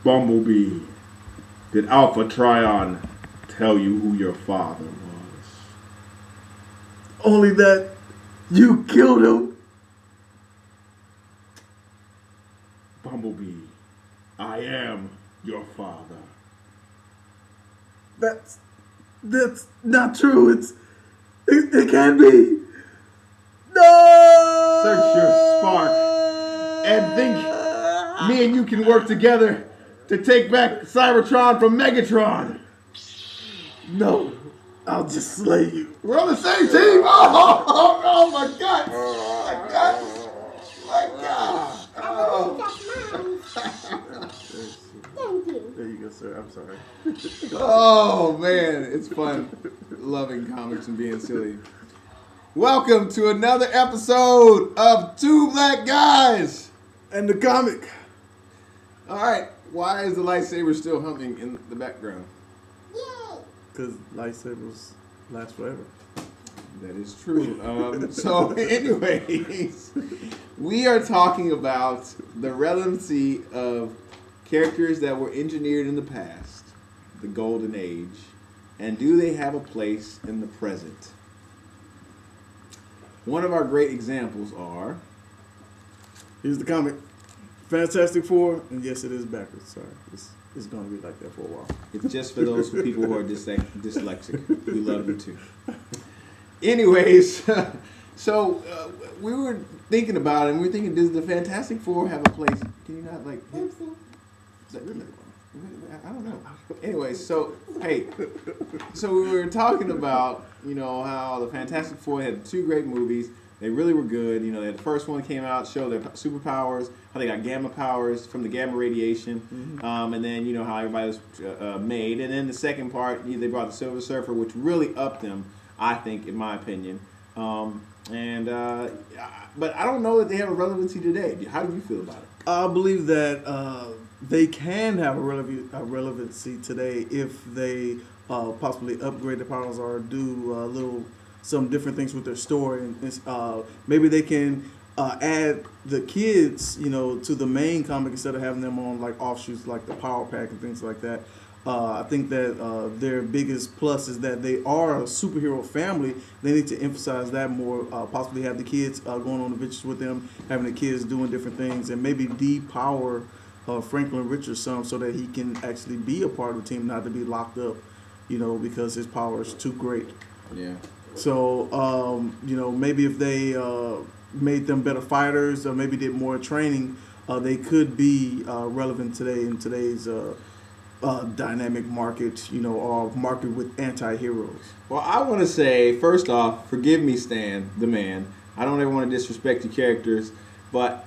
Bumblebee, did Alpha Trion tell you who your father was? Only that you killed him. Bumblebee, I am your father. That's not true. It can't be. No. Search your spark and think me and you can work together to take back Cybertron from Megatron. No, I'll just slay you. We're on the same team. Oh my God. My God. My God. Thank you. There you go, sir. I'm sorry. Oh man, it's fun loving comics and being silly. Welcome to another episode of Two Black Guys And the comic. All right, why is the lightsaber still humming in the background? Yay! Because lightsabers last forever. That is true. So anyways, we are talking about the relevancy of characters that were engineered in the past, the golden age, and do they have a place in the present? One of our great examples are... Here's the comic. Fantastic Four, and yes, it is backwards. Sorry. It's going to be like that for a while. It's just for those people who are dyslexic. We love you too. Anyways, so we were thinking about it, and we were thinking, does the Fantastic Four have a place? Can you not, like... Oopsie. I don't know. Anyway, so we were talking about, how the Fantastic Four had two great movies. They really were good. The first one came out, showed their superpowers, how they got gamma powers from the gamma radiation, and then how everybody was made. And then the second part, they brought the Silver Surfer, which really upped them, I think, in my opinion. But I don't know that they have a relevancy today. How do you feel about it? I believe that they can have a relevancy today if they possibly upgrade the powers or do some different things with their story, and maybe they can add the kids, to the main comic instead of having them on like offshoots like the Power Pack and things like that. I think that their biggest plus is that they are a superhero family. They need to emphasize that more, possibly have the kids going on adventures with them, having the kids doing different things, and maybe depower Franklin Richards some so that he can actually be a part of the team, not to be locked up, because his power is too great. Yeah. So, maybe if they made them better fighters or maybe did more training, they could be relevant today in today's dynamic market, or market with anti-heroes. Well, I want to say, first off, forgive me, Stan, the man. I don't ever want to disrespect your characters, but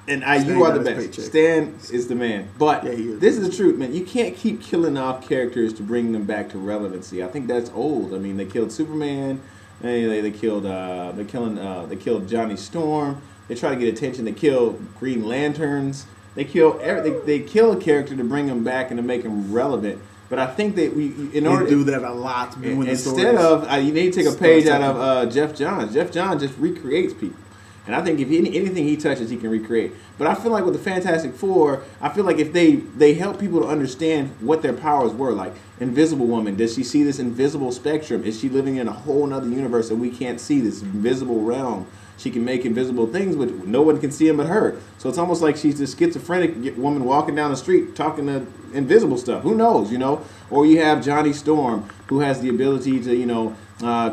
you are the best. Paycheck. Stan is the man. But yeah, this is the truth, man. You can't keep killing off characters to bring them back to relevancy. I think that's old. I mean, they killed Superman. They killed Johnny Storm. They try to get attention. They kill Green Lanterns. They kill a character to bring them back and to make them relevant. But I think that they do that a lot. Instead of you need to take a page out of Jeff Johns. Jeff Johns just recreates people. And I think if anything he touches, he can recreate. But I feel like with the Fantastic Four, I feel like if they help people to understand what their powers were, like Invisible Woman, does she see this invisible spectrum? Is she living in a whole other universe that we can't see, this invisible realm? She can make invisible things, but no one can see them but her. So it's almost like she's this schizophrenic woman walking down the street talking to invisible stuff. Who knows, Or you have Johnny Storm, who has the ability to,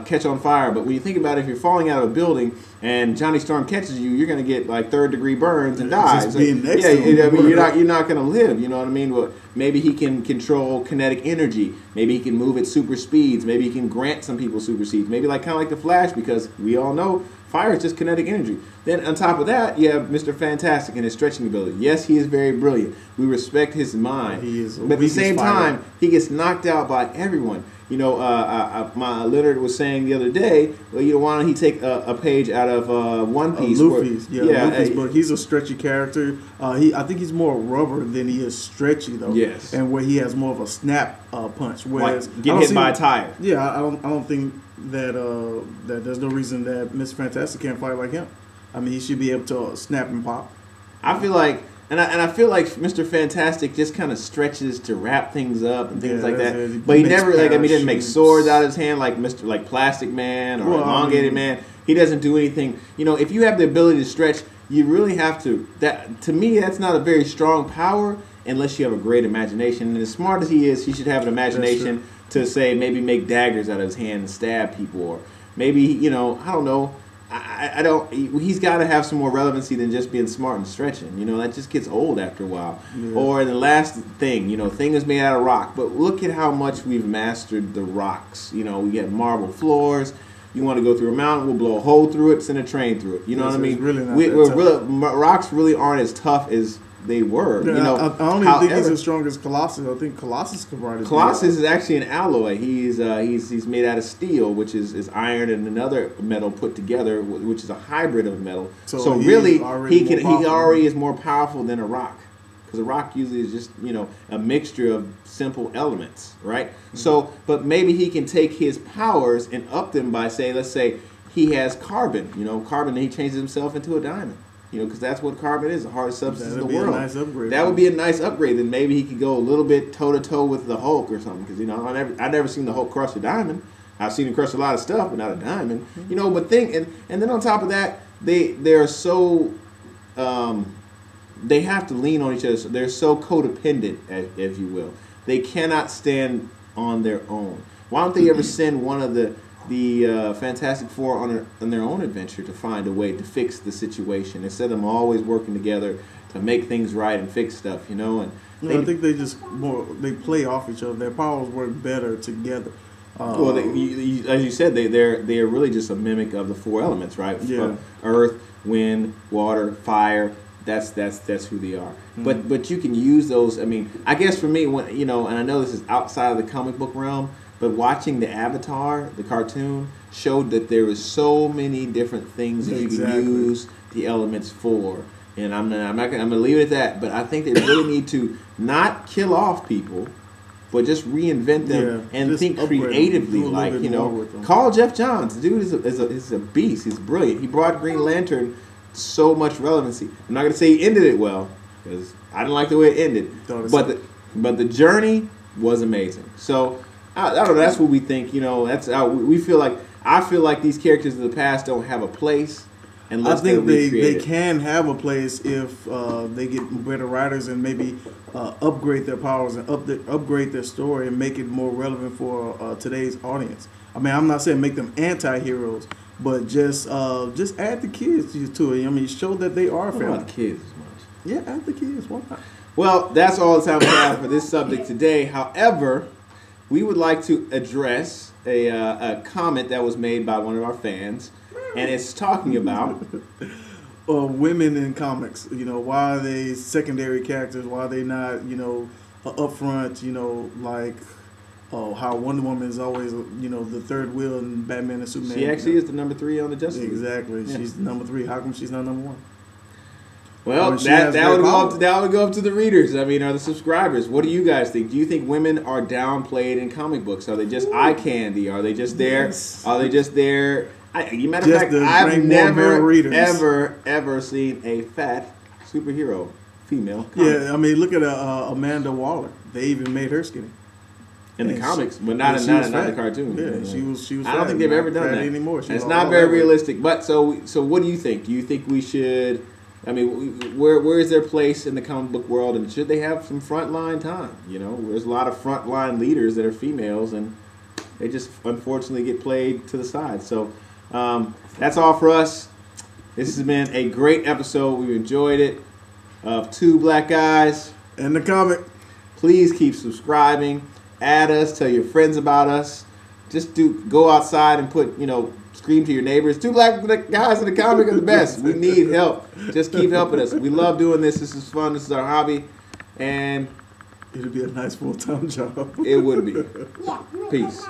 catch on fire. But when you think about it, if you're falling out of a building and Johnny Storm catches you, you're going to get like third-degree burns and die. So, you're not going to live. You know what I mean? Well, maybe he can control kinetic energy. Maybe he can move at super speeds. Maybe he can grant some people super speeds. Maybe kind of like the Flash, because we all know fire is just kinetic energy. Then on top of that, you have Mr. Fantastic and his stretching ability. Yes, he is very brilliant. We respect his mind. He is. But at the same time, he gets knocked out by everyone. My Leonard was saying the other day, why don't he take a page out of One Piece? Luffy's, Luffy's book. He's a stretchy character. I think he's more rubber than he is stretchy, though. Yes. And where he has more of a snap punch. Whereas like get hit by a tire. Yeah, I don't think that there's no reason that Mr. Fantastic can't fight like him. I mean, he should be able to snap and pop. I feel like And I feel like Mr. Fantastic just kind of stretches to wrap things up and things like that's that. it. But he Makes never he didn't make parachutes. swords out of his hand like Plastic Man or Elongated Man. He doesn't do anything. You know, if you have the ability to stretch, you really have to. That to me, that's not a very strong power unless you have a great imagination. And as smart as he is, he should have an imagination to say maybe make daggers out of his hand and stab people, or maybe I don't know. I don't. He's got to have some more relevancy than just being smart and stretching. You know, that just gets old after a while. Yeah. Or the last thing, thing is made out of rock. But look at how much we've mastered the rocks. You know, we get marble floors. You want to go through a mountain, we'll blow a hole through it, send a train through it. You know what I mean? Really not rocks really aren't as tough as they were. Yeah, I don't even think he's as strong as Colossus. I think Colossus could ride. Colossus is actually an alloy. He's made out of steel, which is iron and another metal put together, which is a hybrid of metal. So really, he already is more powerful than a rock, because a rock usually is just a mixture of simple elements, right? Mm-hmm. So, but maybe he can take his powers and up them by let's say he has carbon. Carbon, and he changes himself into a diamond. Because that's what carbon is, the hardest substance in the world. Nice upgrade. That would be a nice upgrade. Then maybe he could go a little bit toe to toe with the Hulk or something. Because I've never seen the Hulk crush a diamond. I've seen him crush a lot of stuff, but not a diamond. Mm-hmm. But and then on top of that, they're so they have to lean on each other. So they're so codependent, if you will. They cannot stand on their own. Why don't they ever send one of the Fantastic Four on their own adventure to find a way to fix the situation instead of them always working together to make things right and fix stuff, And I think they play off each other. Their powers work better together. Well, as you said, they're really just a mimic of the four elements, right? Yeah. Earth, wind, water, fire. That's who they are. Mm-hmm. But you can use those. I mean, I guess for me, when and I know this is outside of the comic book realm. But watching the Avatar, the cartoon, showed that there is so many different things that you can use the elements for. And I'm gonna leave it at that. But I think they really need to not kill off people, but just reinvent them and think creatively. Like call Jeff Johns. The dude is a beast. He's brilliant. He brought Green Lantern so much relevancy. I'm not gonna say he ended it well because I didn't like the way it ended. But the journey was amazing. So. I don't know. That's what we think. That's how we feel like. I feel like these characters of the past don't have a place unless I think they can have a place if they get better writers and maybe upgrade their powers and upgrade their story and make it more relevant for today's audience. I mean, I'm not saying make them anti-heroes, but just add the kids to it. I mean, show that they are family. Not the kids as much. Yeah, add the kids. Why not? Well, that's all the time we have for this subject today. However, we would like to address a comment that was made by one of our fans, and it's talking about women in comics. Why are they secondary characters? Why are they not, up front? Like how Wonder Woman is always, the third wheel in Batman and Superman. She actually is the number 3 on the Justice League. Exactly. Yeah. She's number 3. How come she's not number 1? Well, that would go up to the readers. I mean, or the subscribers. What do you guys think? Do you think women are downplayed in comic books? Are they just eye candy? Are they just there? Yes. Are they just there? Matter of fact, I've never, ever seen a fat superhero female comic. Yeah, I mean, look at Amanda Waller. They even made her skinny. In the comics, but not in the cartoon. Yeah, she was. I don't think they've ever done that anymore. It's not very realistic. But so what do you think? Do you think we should? I mean, where is their place in the comic book world, and should they have some frontline time? There's a lot of frontline leaders that are females, and they just unfortunately get played to the side. So that's all for us. This has been a great episode. We've enjoyed it. Of Two Black Guys in the comic. Please keep subscribing. Add us. Tell your friends about us. Just go outside and put scream to your neighbors. Two Black Guys in the comic are the best. We need help. Just keep helping us. We love doing this. This is fun. This is our hobby. And it'll be a nice full-time job. It would be. Peace.